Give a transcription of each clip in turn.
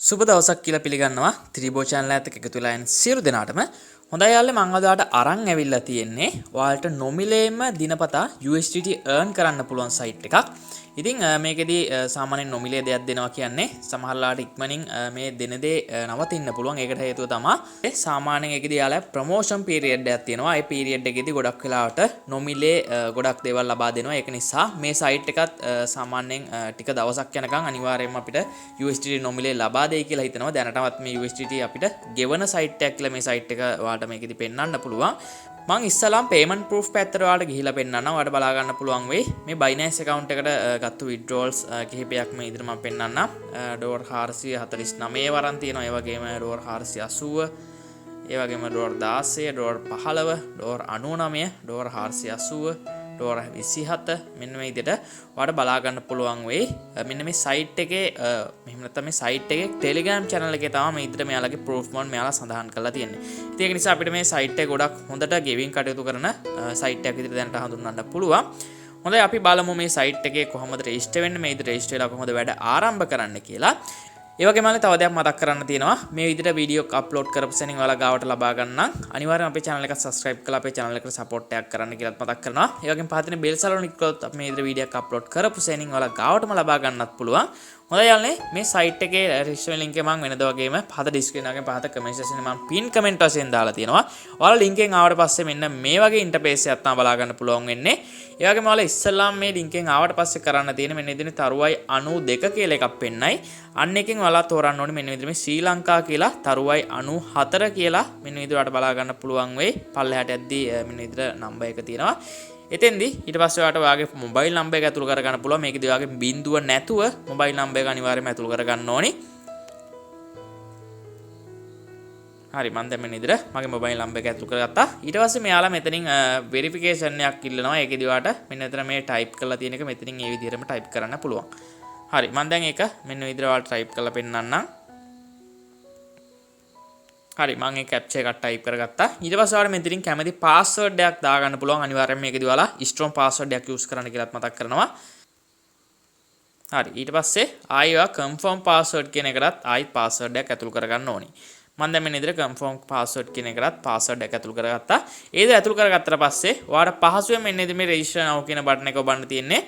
සුබ දවසක් කියලා පිළිගන්නවා Thili Bro channel එකත් එක්ක එකතු වෙලා ඉන්න සියලු දෙනාටම. හොඳයි යාළුවනේ මම අද අරන් ඇවිල්ලා තියෙන්නේ ඔයාලට නොමිලේම දිනපතා USDT earn කරන්න පුළුවන් site එකක්. ඉතින් මේකෙදී සාමාන්‍යයෙන් නොමිලේ දෙයක් දෙනවා කියන්නේ සමහරලාට ඉක්මනින් මේ දෙන දේ නවතින්න පුළුවන්. ඒකට හේතුව තමයි සාමාන්‍යයෙන් ඒකෙදී යාළුවා ප්‍රොමෝෂන් පීරියඩ් එකක් තියෙනවා. ඒ පීරියඩ් එකේදී ගොඩක් වෙලාවට නොමිලේ ගොඩක් දේවල් ලබා දෙනවා. ඒක නිසා මේ site එකත් සාමාන්‍යයෙන් ටික දවසක් යනකම් අනිවාර්යයෙන්ම අපිට USDT නොමිලේ ලබා දෙයි කියලා හිතනවා. දැනටමත් මේ USDT අපිට ගෙවන site එකක් කියලා මේ site එක ඔයාලට මේකෙදී පෙන්වන්න පුළුවන්. මං ඉස්සලාම් payment proof පැත්තට ඔයාලට ගිහිලා පෙන්නන්නම්. ඔයාලට බලා ගන්න පුළුවන් වෙයි. මේ Binance account එකට ගත්ත withdrawals කිහිපයක් මේ ඉදිරියට මම පෙන්නන්නම්. $449 වරන් තියෙනවා. ඒ වගේම $480, ඒ වගේම $16, $15, $99, $480, මෙන්න මේ විදිහට ඔයාලට බලා ගන්න පුළුවන් වෙයි. මෙන්න මේ site එකේ මෙහෙම නැත්නම් මේ site එකේ Telegram channel එකේ තමයි මේ විදිහට මෙයාලගේ proof one මෙයාලා සඳහන් කරලා තියෙන්නේ. ඉතින් ඒක නිසා අපිට මේ site එක ගොඩක් හොඳට ගෙවින් කටයුතු කරන site එකක් විදිහට දැනට හඳුන්වන්න පුළුවන්. හොඳයි අපි බලමු මේ site එකේ කොහොමද register වෙන්නේ, මේ විදිහට register වෙලා කොහොමද වැඩ ආරම්භ කරන්න කියලා. ඒ වගේම තව දෙයක් මතක් කරන්න තියෙනවා. මේ විදිහට වීඩියෝ අප්ලෝඩ් කරපු සෙනින් ඔයාලා ගාවට ලබා ගන්න අනිවාර්යයෙන් අපේ channel එක subscribe කරලා අපේ channel එකට support එකක් කරන්න කියලාත් මතක් කරනවා. ඒ වගේම පහතින් bell සලෝන click අපි මේ විදිහට වීඩියෝ එකක් අප්ලෝඩ් කරපු සෙනින් ඔයාලා ගාවටම ලබා ගන්නත් පුළුවන්. හොඳයි යාළුවනේ මේ site එකේ register link එක මම වෙනද වගේම පහත description එකේ පහත comment section එකේ මම pin comment වශයෙන් දාලා තියෙනවා. ඔයාලා link එකෙන් ආවට පස්සේ මෙන්න මේ වගේ interface එකක් තමයි බලා ගන්න පුළුවන් වෙන්නේ. ඒ වගේම ඔයාලා ඉස්සෙල්ලාම මේ link එකෙන් ආවට පස්සේ කරන්න තියෙන්නේ මෙන්න ඉදින් තරුවයි 92 කියලා එකක් පෙන්නයි. අන්න එකෙන් ඔයාලා තෝරන්න ඕනේ මෙන්න විදිහට මේ ශ්‍රී ලංකා කියලා තරුවයි 94 කියලා මෙන්න විදිහට බලා ගන්න පුළුවන් වෙයි. පල්ලෙහාට යද්දී මෙන්න විදිහට නම්බර් එක තියෙනවා. එතෙන්දී ඊට පස්සේ ඔයාලට ඔයාගේ මොබයිල් නම්බර් එක ඇතුළු කරගන්න පුළුවන්. මේකදී ඔයාගේ බිඳුව නැතුව මොබයිල් නම්බර් එක අනිවාර්යයෙන්ම ඇතුළු කරගන්න ඕනි. හරි මම දැන් මෙන්න විදිහට මගේ මොබයිල් නම්බර් එක ඇතුළු කරගත්තා. ඊට පස්සේ මෙයාලා මෙතනින් වෙරිෆිකේෂන් එකක් ඉල්ලනවා. ඒකදී ඔයාලට මෙන්න මෙතන මේ ටයිප් කරලා තියෙන එක මෙතනින් මේ විදිහටම ටයිප් කරන්න පුළුවන්. හරි මම දැන් ඒක මෙන්න විදිහට ඔයාලට ටයිප් කරලා පෙන්නන්නම්. හරි මම ඒ captcha එකක් ටයිප් කරගත්තා. ඊට පස්සේ ඔයාලා මෙතනින් කැමති password එකක් දාගන්න පුළුවන්. අනිවාර්යයෙන් මේකදී ඔයාලා strong password එකක් use කරන්න කියලාත් මතක් කරනවා. හරි ඊට පස්සේ ආයෙ confirm password කියන එකටත් ආයෙ password එකක් ඇතුළු කරගන්න ඕනි. මම දැන් මෙන්න ඉදිරිය confirm password කියන එකටත් password එක ඇතුළු කරගත්තා. ඒ දේ ඇතුළු කරගත්තට පස්සේ ඔයාලට පහසුවෙන් මෙන්න ඉදිරිය මේ register now කියන button එක ඔබන්න තියෙන්නේ.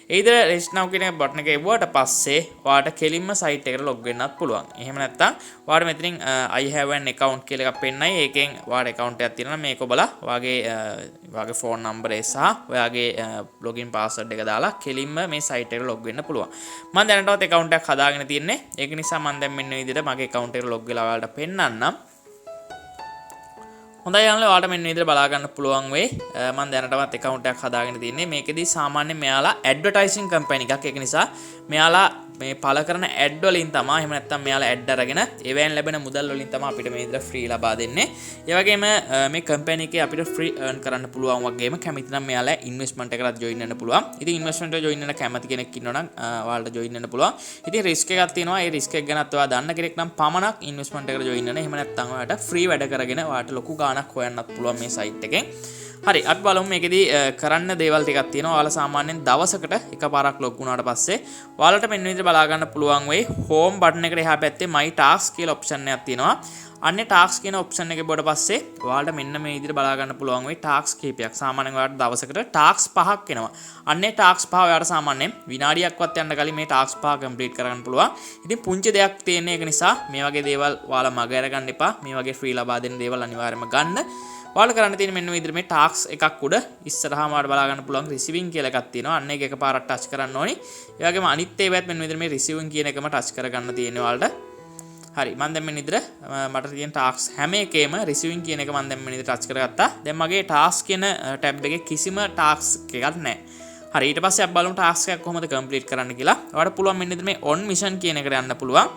ඒ ඉදිරිය register now කියන button එක එවුවට පස්සේ ඔයාලට කෙලින්ම site එකට log වෙන්නත් පුළුවන්. එහෙම නැත්නම් ඔයාලට මෙතනින් I have an account කියලා එකක් පෙන්නයි. ඒකෙන් ඔයාලට account එකක් තියෙනවා. මේක ඔබලා ඔයාගේ phone number එක සහ ඔයාගේ login password එක දාලා කෙලින්ම මේ site එකට log වෙන්න පුළුවන්. මම දැනටවත් account එකක් හදාගෙන තියෙන්නේ. ඒක නිසා මම දැන් මෙන්න විදිහට මගේ account එකට log වෙලා ඔයාලට පෙන්නන්නම්. හොඳයි යාළුවනේ ඔයාලට මෙන්න විදිහට බලා ගන්න පුළුවන් වෙයි. මම දැනටමත් account එකක් හදාගෙන තියෙන්නේ. මේකෙදී සාමාන්‍යයෙන් මෙයාලා advertising company එකක්. ඒක නිසා මෙයාලා මේ පළ කරන ad වලින් තමයි එහෙම නැත්නම් මෙයාලා ad අරගෙන ඒවෙන් ලැබෙන මුදල් වලින් තමයි අපිට මේ විදිහට free ලබා දෙන්නේ. ඒ වගේම මේ company එකේ අපිට free earn කරන්න පුළුවන් වගේම කැමති නම් මෙයාලා investment එකකට join වෙන්න පුළුවන්. ඉතින් investment එකට join වෙන්න කැමති කෙනෙක් ඉන්නවා නම් ඔයාලට join වෙන්න පුළුවන්. ඉතින් risk එකක් තියෙනවා. ඒ risk එක ගැනත් ඔයා දන්න කෙනෙක් නම් පමණක් investment එකට join වෙන්න. එහෙම නැත්නම් ඔයාලට free වැඩ කරගෙන ඔයාලට ලොකු ගාණක් හොයන්නත් පුළුවන් මේ site එකෙන්. හරි අපි බලමු මේකෙදී කරන්න දේවල් ටිකක් තියෙනවා. ඔයාලා සාමාන්‍යයෙන් දවසකට එකපාරක් ලොග් වුණාට පස්සේ ඔයාලට මෙන්න විදිහට බලා ගන්න පුළුවන් වෙයි. home button එකට එහා පැත්තේ my tasks කියලා option එකක් තියෙනවා. අන්නේ tasks කියන option එකේ බොඩ පස්සේ ඔයාලට මෙන්න මේ විදිහට බලා ගන්න පුළුවන් වෙයි tasks කීපයක්. සාමාන්‍යයෙන් ඔයාලට දවසකට tasks 5ක් එනවා. අන්නේ tasks 5 ඔයාලට සාමාන්‍යයෙන් විනාඩියක්වත් යන්න කලින් මේ tasks 5 complete කරගන්න පුළුවන්. ඉතින් පුංචි දෙයක් තියෙන එක නිසා මේ වගේ දේවල් ඔයාලා මග අරගන්න එපා. මේ වගේ free ලබා දෙන දේවල් අනිවාර්යයෙන්ම ගන්න. ඔයාලා කරන්න තියෙන්නේ මෙන්න මේ විදිහට මේ ටාස්ක් එකක් උඩ ඉස්සරහාම ඔයාලට බලා ගන්න පුළුවන් රිසීවිං කියලා එකක් තියෙනවා. අන්න ඒක එකපාරක් ටච් කරන්න ඕනි. ඒ වගේම අනිත් ඒවාත් මෙන්න විදිහට මේ රිසීවිං කියන එකම ටච් කරගන්න තියෙනවා ඔයාලට. හරි මම දැන් මෙන්න විදිහට මට තියෙන ටාස්ක් හැම එකේම රිසීවිං කියන එක මම දැන් මෙන්න විදිහට ටච් කරගත්තා. දැන් මගේ ටාස්ක් කියන ටැබ් එකේ කිසිම ටාස්ක් එකක් නැහැ. හරි ඊට පස්සේ අපි බලමු ටාස්ක් එකක් කොහොමද කම්ප්ලීට් කරන්න කියලා. ඔයාලට පුළුවන් මෙන්න විදිහට මේ on mission කියන එකට යන්න පුළුවන්.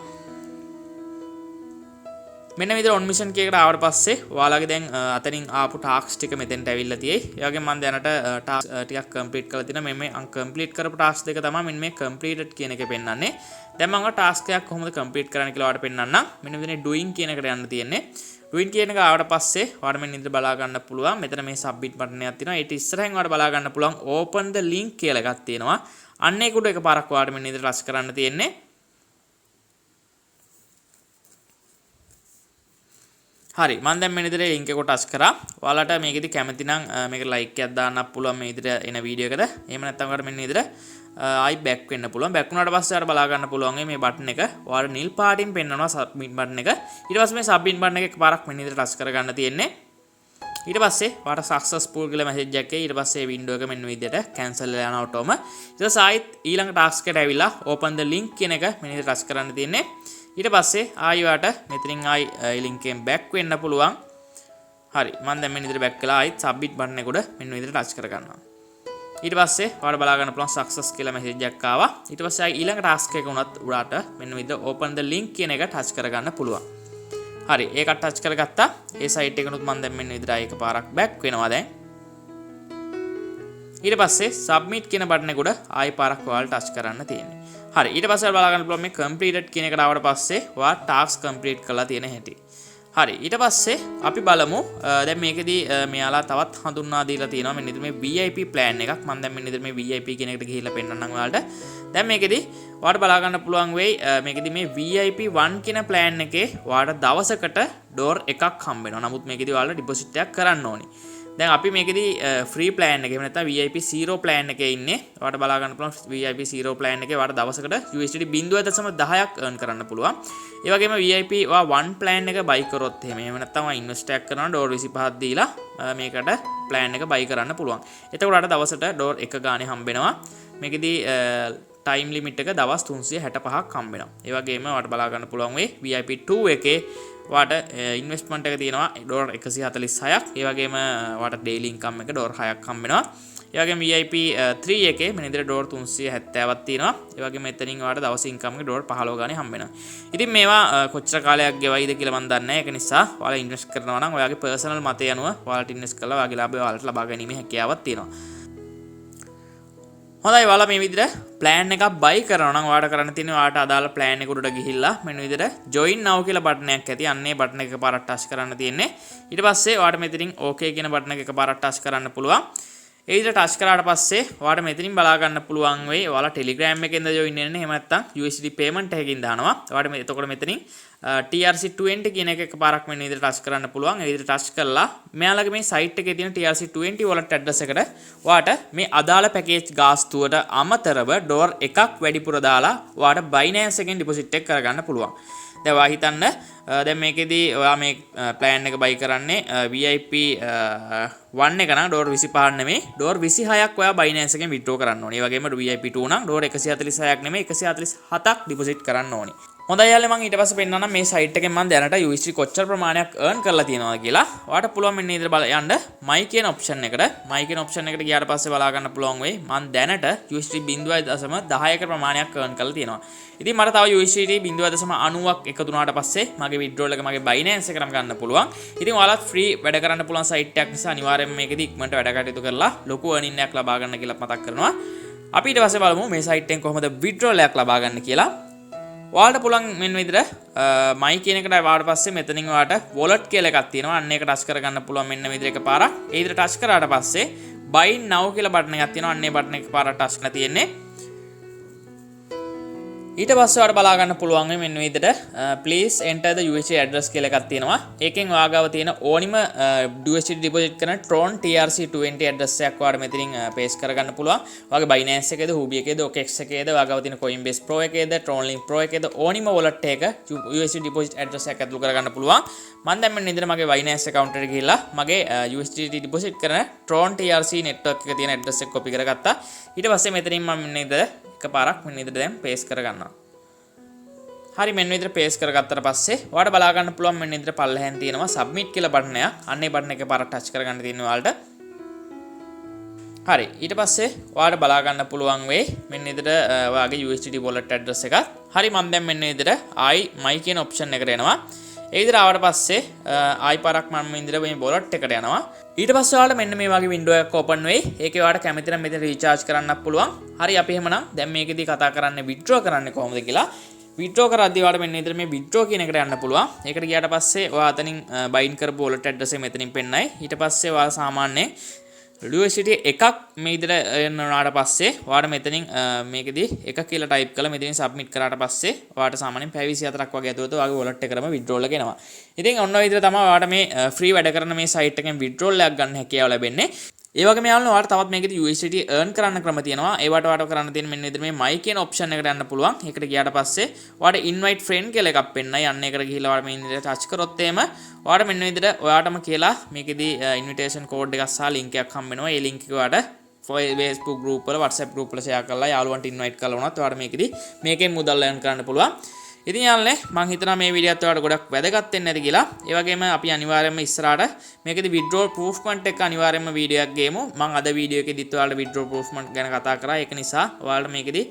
මෙන්න විදිහට on mission කීයකට ආවට පස්සේ ඔයාලගේ දැන් අතනින් ආපු ටාස්ක් ටික මෙතෙන්ට ඇවිල්ලා තියෙයි. ඒ වගේම මම දැනට ටාස්ක් ටිකක් කම්ප්ලීට් කරලා තිනවා. මේ අන්කම්ප්ලීට් කරපු ටාස්ක් දෙක තමයි මෙන්න මේ completed කියන එකේ පෙන්නන්නේ. දැන් මම ටාස්ක් එකක් කොහොමද කම්ප්ලීට් කරන්න කියලා ඔයාලට පෙන්නන්නම්. මෙන්න විදිහට doing කියන එකට යන්න තියෙන්නේ. doing කියන එක ආවට පස්සේ ඔයාලට මෙන්න විදිහට බලා ගන්න පුළුවන්. මෙතන මේ submit button එකක් තියෙනවා. ඊට ඉස්සරහින් ඔයාලට බලා ගන්න පුළුවන් open the link කියලා එකක් තියෙනවා. අන්න ඒක උඩ එකපාරක් ඔයාලට මෙන්න විදිහට රස් කරන්න තියෙන්නේ. හරි මම දැන් මේ විදිහට link එක ටච් කරා. ඔයාලට මේකෙදි කැමති නම් මේක like එකක් දාන්නත් පුළුවන් මේ විදිහට එන වීඩියෝ එකට. එහෙම නැත්නම් ඔයාලට මෙන්න විදිහට ආයි back වෙන්න පුළුවන්. back වුණාට පස්සේ ඔයාලට බලා ගන්න පුළුවන් මේ button එක. ඔයාලට නිල් පාටින් පෙන්වනවා submit button එක. ඊට පස්සේ මේ submit button එක එකපාරක් මෙන්න විදිහට ටච් කරගන්න තියෙන්නේ. ඊට පස්සේ ඔයාලට successful කියලා message එකක් එයි. ඊට පස්සේ window එක මෙන්න විදිහට cancel වෙලා යන ඔටෝම. ඊට පස්සේ ආයිත් ඊළඟ task එකට ඇවිල්ලා open the link කියන එක මෙන්න විදිහට ටච් කරන්න තියෙන්නේ. ඊට පස්සේ ආයි ඔයාලට මෙතනින් ආයි link එකෙන් back වෙන්න පුළුවන්. හරි මම දැන් මෙන්න විදිහට back කළා. ආයිත් submit button එක උඩ මෙන්න විදිහට ටච් කරගන්නවා. ඊට පස්සේ ඔයාලට බලා ගන්න පුළුවන් success කියලා message එකක් ආවා. ඊට පස්සේ ආයි ඊළඟ task එක උනත් උඩට මෙන්න විදිහට open the link කියන එක ටච් කරගන්න පුළුවන්. හරි ඒකට ටච් කරගත්තා. ඒ සයිට් එකනොත් මම දැන් මෙන්න විදිහට ආයෙ එකපාරක් back වෙනවා දැන්. ඊට පස්සේ submit කියන බටන් එක උඩ ආයෙ පාරක් ඔයාලට ටච් කරන්න තියෙන්නේ. හරි ඊට පස්සේ බලා ගන්න පුළුවන් මේ completed කියන එකට ආවට පස්සේ ඔයා task complete කරලා තියෙන හැටි. හරි ඊට පස්සේ අපි බලමු දැන් මේකෙදී මෙයාලා තවත් හඳුන්වා දීලා තියෙනවා මෙන්න ඉතින් මේ VIP plan එකක්. මම දැන් මෙන්න ඉතින් මේ VIP කියන එකට ගිහිල්ලා පෙන්නන්නම් ඔයාලට. දැන් මේකෙදී ඔයාලට බලා ගන්න පුළුවන් වෙයි මේකෙදී මේ VIP 1 කියන plan එකේ ඔයාලට දවසකට ඩෝර් එකක් හම්බ වෙනවා. නමුත් මේකෙදී ඔයාලට ඩිපොසිට් එකක් කරන්න ඕනේ. දැන් අපි මේකෙදී free plan එකේ එහෙම නැත්නම් VIP 0 plan එකේ ඉන්නේ. ඔයාලට බලා ගන්න පුළුවන් VIP 0 plan එකේ ඔයාලට දවසකට USDT 0.10ක් earn කරන්න පුළුවන්. ඒ වගේම VIP 1 plan එක buy කරොත් එහෙම නැත්නම් ඔයා invest එකක් කරනවා ඩෝර් 25ක් දීලා මේකට plan එක buy කරන්න පුළුවන්. එතකොට ඔයාලට දවසට ඩෝර් 1 ගානේ හම්බ වෙනවා. මේකෙදී time limit එක දවස් 365ක් හම්බ වෙනවා. ඒ වගේම ඔයාලට බලා ගන්න පුළුවන් වෙයි VIP 2 එකේ ඔයාලට ඉන්වෙස්ට්මන්ට් එක තියෙනවා ඩෝලර් 146ක්. ඒ වගේම ඔයාලට ඩේලි ඉන්කම් එක ඩෝලර් 6ක් හම්බ වෙනවා. ඒ වගේම VIP 3 එකේ මෙන්න ඉතින් ඩෝලර් 370ක් තියෙනවා. ඒ වගේම එතනින් ඔයාලට දවස් ඉන්කම් එක ඩෝලර් 15 ගානේ හම්බ වෙනවා. ඉතින් මේවා කොච්චර කාලයක් ගෙවයිද කියලා මම දන්නේ නැහැ. ඒක නිසා ඔයාලා ඉන්වෙස්ට් කරනවා නම් ඔයාගේ පර්සනල් මතය අනුව ඔයාලට ඉන්වෙස්ට් කරලා ඔයාගේ ලාභය ඔයාලට ලබා ගැනීමේ හැකියාවක් තියෙනවා. හොඳයි ඔයාලා මේ විදිහට plan එකක් buy කරනවා නම් ඔයාලට කරන්න තියෙන්නේ ඔයාලට අදාළ plan එක උඩට ගිහිල්ලා මෙන්න විදිහට join now කියලා බටන් එකක් ඇති. අන්න ඒ බටන් එක එකපාරක් touch කරන්න තියෙන්නේ. ඊට පස්සේ ඔයාලට මෙතනින් okay කියන බටන් එක එකපාරක් touch කරන්න පුළුවන්. ඒ විදිහට touch කරාට පස්සේ ඔයාලට මෙතනින් බලා ගන්න පුළුවන් වෙයි ඔයාලා Telegram එකෙන්ද join වෙන්නේ එහෙම නැත්නම් USD payment එකකින් දානවා. ඔයාලට එතකොට මෙතනින් TRC20 කියන එක එකපාරක් මෙන්න විදිහට touch කරන්න පුළුවන්. ඒ විදිහට touch කරලා මෙයාලගේ මේ site එකේ තියෙන TRC20 wallet address එකට ඔයාලට මේ අදාළ package ගාස්තුවට අමතරව ඩෝලර් එකක් වැඩිපුර දාලා ඔයාලට Binance එකෙන් deposit එක කරගන්න පුළුවන්. දැන් ඔයා හිතන්න දැන් මේකෙදී ඔයා මේ plan එක buy කරන්නේ VIP 1 එක නම් ඩෝලර් 25ක් නෙමෙයි ඩෝලර් 26ක් ඔයා Binance එකෙන් withdraw කරන්න ඕනේ. ඒ වගේම VIP 2 නම් ඩෝලර් 146ක් නෙමෙයි 147ක් deposit කරන්න ඕනේ. හොඳයි යාළුවෝ මම ඊට පස්සේ පෙන්නන්නම් මේ site එකෙන් මම දැනට USD කොච්චර ප්‍රමාණයක් earn කරලා තියෙනවද කියලා. ඔයාලට පුළුවන් මෙන්න ඉදිරිය බල යන්න my කියන option එකට. my කියන option එකට ගියාට පස්සේ බලා ගන්න පුළුවන් වෙයි මම දැනට USD 0.10ක ප්‍රමාණයක් earn කරලා තියෙනවා. ඉතින් මට තව USD 0.90ක් එකතු වුණාට පස්සේ මගේ withdrawal එක මගේ Binance එකටම ගන්න පුළුවන්. ඉතින් ඔයාලත් free වැඩ කරන්න පුළුවන් site එකක් නිසා අනිවාර්යයෙන්ම මේකෙදි ඉක්මනට වැඩ කටයුතු කරලා ලොකු earning එකක් ලබා ගන්න කියලා මතක් කරනවා. අපි ඊට පස්සේ බලමු මේ site එකෙන් කොහොමද withdrawal එකක් ලබා ගන්න කියලා. ඔයාලට පුළුවන් මෙන්න විදිහට my කියන එකට ආවට පස්සේ මෙතනින් ඔයාලට wallet කියලා එකක් තියෙනවා. අන්න ඒක ටච් කරගන්න පුළුවන් මෙන්න විදිහට එකපාරක්. ඒ විදිහට ටච් කරාට පස්සේ buy now කියලා බටන් එකක් තියෙනවා. අන්න ඒ බටන් එක එකපාරක් ටච් කරලා තියෙන්නේ. ඊට පස්සේ ඔයාලට බලා ගන්න පුළුවන් මෙන්න විදිහට please enter the USD address කියලා එකක් තියෙනවා. ඒකෙන් ඔයාගාව තියෙන ඕනිම USD deposit කරන Tron TRC20 address එකක් ඔයාලට මෙතනින් paste කරගන්න පුළුවන්. ඔයාගේ Binance එකේද, Huobi එකේද, OKX එකේද, ඔයාගාව තියෙන Coinbase Pro එකේද, Tronlink Pro එකේද ඕනිම wallet එකක USD deposit address එකක් ඇතුළු කරගන්න පුළුවන්. මම දැන් මෙන්න ඉදිරියට මගේ Binance account එකට ගිහිල්ලා මගේ USDT deposit කරන Tron TRC network එකේ තියෙන address එක copy කරගත්තා. ඊට පස්සේ මෙතනින් මම මෙන්න ඉදිරියට එකපාරක් මෙන්න ඉදිරියට දැන් paste කරගන්නවා. හරි මෙන්න විදිහට paste කරගත්තට පස්සේ ඔයාලට බලා ගන්න පුළුවන් මෙන්න විදිහට පල්ලෙහෙන් තියෙනවා submit කියලා බටන් එකක්. අන්න ඒ බටන් එක පාරක් ටච් කරගන්න තියෙනවා ඔයාලට. හරි ඊට පස්සේ ඔයාලට බලා ගන්න පුළුවන් වෙයි මෙන්න විදිහට ඔයාගේ USDT wallet address එකක්. හරි මම දැන් මෙන්න විදිහට ආයි my කියන option එකට එනවා. ඒ විදිහට ආවට පස්සේ ආයි පාරක් මම මෙන්න විදිහට මේ wallet එකට යනවා. ඊට පස්සේ ඔයාලට මෙන්න මේ වගේ window එකක් open වෙයි. ඒකේ ඔයාලට කැමති නම් මෙතන recharge කරන්නත් පුළුවන්. හරි අපි එහෙමනම් දැන් මේකෙදී කතා කරන්නේ withdraw කරන්නේ කොහොමද කියලා. withdraw කරද්දී ඔයාලට මෙන්න ඉතින් මේ withdraw කියන එකට යන්න පුළුවන්. ඒකට ගියාට පස්සේ ඔයා අතනින් bind කරපු wallet address එක මෙතනින් පෙන්නයි. ඊට පස්සේ ඔයාලා සාමාන්‍යයෙන් USDT එකක් මේ විදිහට එන්න උනාට පස්සේ ඔයාලට මෙතනින් මේකෙදි එක කියලා ටයිප් කරලා මෙතනින් සබ්මිට් කරාට පස්සේ ඔයාලට සාමාන්‍යයෙන් පැය 24ක් වගේ ඇතුළත ඔයාගේ wallet එකකටම withdrawal එක එනවා. ඉතින් ඔන්න ඔය විදිහට තමයි ඔයාලට මේ free වැඩ කරන මේ site එකෙන් withdrawal එකක් ගන්න හැකියාව ලැබෙන්නේ. ඒ වගේම යාළුවෝ ඔයාලට තවත් මේකෙදි USDT earn කරන්න ක්‍රම තියෙනවා. ඒවට ඔයාලට කරන්න තියෙන මෙන්න විදිහට මේ my කියන option එකට යන්න පුළුවන්. ඒකට ගියාට පස්සේ ඔයාලට invite friend කියලා එකක් පෙන්නයි. අන්න ඒකට ගිහිල්ලා ඔයාලා මේ විදිහට touch කරොත් එහෙම ඔයාලට මෙන්න විදිහට ඔයාටම කියලා මේකෙදි invitation code එකක් සහ link එකක් හම්බ වෙනවා. ඒ link එක ඔයාලට Facebook group වල WhatsApp group වල share කරලා යාළුවන්ට invite කරලා වුණත් ඔයාලට මේකෙදි මේකෙන් මුදල් earn කරන්න පුළුවන්. ඉතින් යාළුවනේ මම හිතනවා මේ වීඩියෝත් ඔයාලට ගොඩක් වැදගත් වෙන්න ඇති කියලා. ඒ වගේම අපි අනිවාර්යයෙන්ම ඉස්සරහට මේකෙදි withdrawal proofment එක අනිවාර්යයෙන්ම වීඩියෝ එකක් ගේමු. මම අද වීඩියෝ එකෙදිත් ඔයාලට withdrawal proofment ගැන කතා කරා. ඒක නිසා ඔයාලට මේකෙදි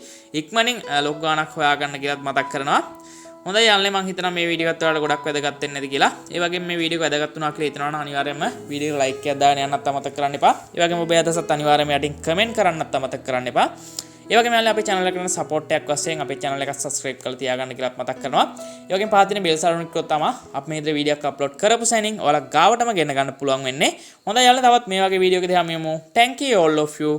ඉක්මනින් ලොකු ගාණක් හොයාගන්න කියලාත් මතක් කරනවා. හොඳයි යාළුවනේ මම හිතනවා මේ වීඩියෝත් ඔයාලට ගොඩක් වැදගත් වෙන්න ඇති කියලා. ඒ වගේම මේ වීඩියෝ එක වැදගත් වුණා කියලා හිතනවා නම් අනිවාර්යයෙන්ම වීඩියෝ එක like එකක් දාගෙන යන්නත් අමතක කරන්න එපා. ඒ වගේම ඔබේ අදහසත් අනිවාර්යයෙන්ම යටින් comment කරන්නත් අමතක කරන්න එපා. ඒ වගේම යාළුවනේ අපේ channel එකට support එකක් වශයෙන් අපේ channel එක subscribe කරලා තියාගන්න කියලාත් මතක් කරනවා. ඒ වගේම පහත තියෙන bell සරණ කරොත් තමයි අපි මේ විදිහට වීඩියෝ එකක් අප්ලෝඩ් කරපු සැනින් ඔයාලා ගාවටම ගෙන ගන්න පුළුවන් වෙන්නේ. හොඳයි යාළුවනේ තවත් මේ වගේ වීඩියෝ එකක දිහා මෙමු. Thank you all of you.